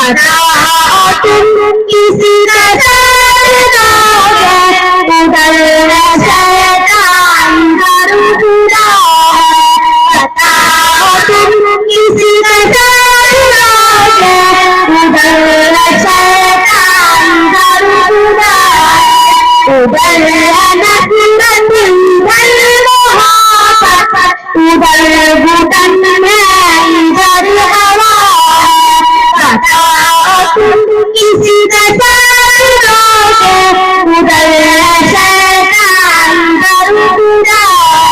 बताओ तुम किसी का साथ दोगे उधर शैतान जरूर बुरा है। बताओ तुम किसी का साथ दोगे उधर शैतान जरूर बुरा है। उधर नफरत उधर मोहब्बत उधर घुटन में इधर हवा। बताओ तुम किसी का साथ दोगे उधर शैतान जरूर बुरा है।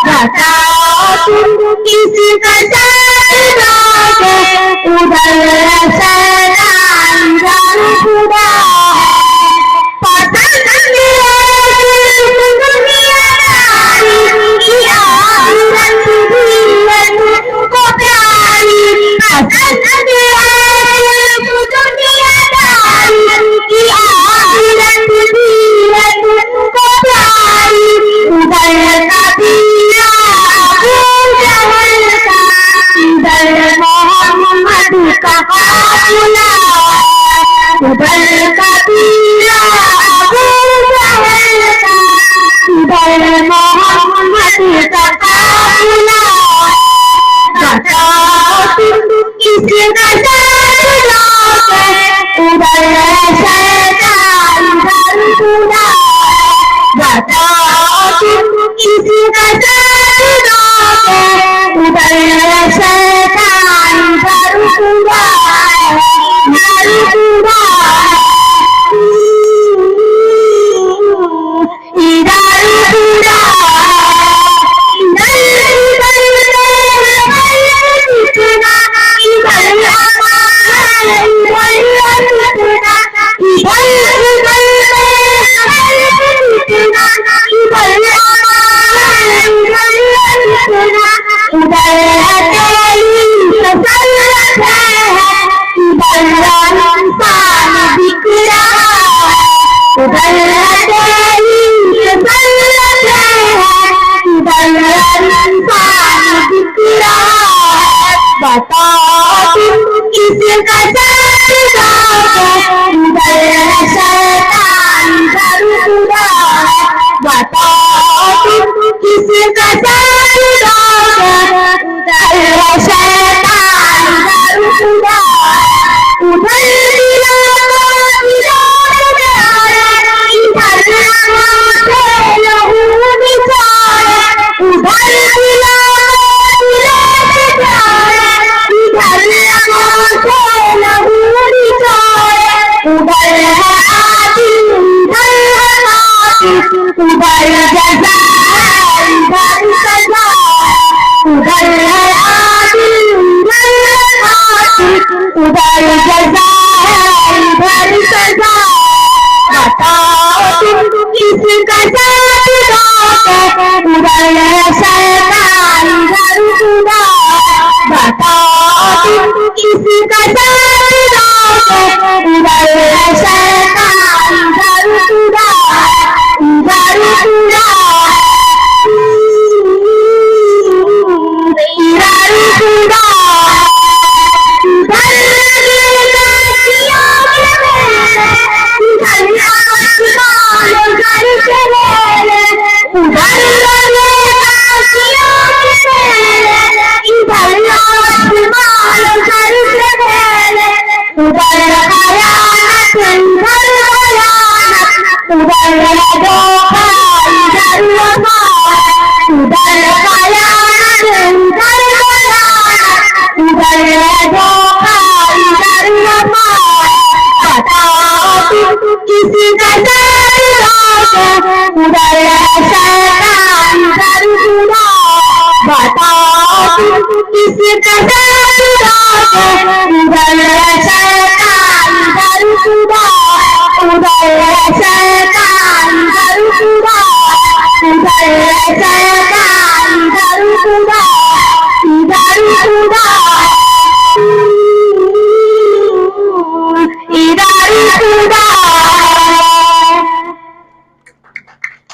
बताओ तुम किसी का साथ दोगे उधर शैतान जरूर बुरा है। पसंद तुमको प्यारी पसंद तुमको प्यारी उधर कबीरा अबू जहल का इधर मोहम्मद का काफिला। उधर कबीरा अबू जहल का इधर मोहम्मद का काफिला। बताओ तुम किसी का साथ दोगे उधर शैतान जरूर बुरा है। बताओ तुम किसी का साथ दोगे उधर शैतान जरूर बुरा है जरूर बुरा है। इधर बुरा बताओ तुम किसी का साथ दोगे उधर शैतान जरूर बुरा है। बताओ तुम किसी का साथ दोगे उधर शैतान जरूर बुरा है। उधर उधर जज़ा इधर सज़ा उधर है आदिल उधर जज़ा इधर सज़ा। बताओ तुम किसी का साथ दोगे उधर शैतान जरूर बुरा है। बताओ तुम किसी का साथ दोगे उधर शैतान जरूर बुरा है जरूर बुरा किसी का साथ दोगे उधर शैतान जरूर बुरा। बताओ तुम किसी का साथ दोगे उधर शैतान जरूर बुरा उधर शैतान जरूर बुरा उधर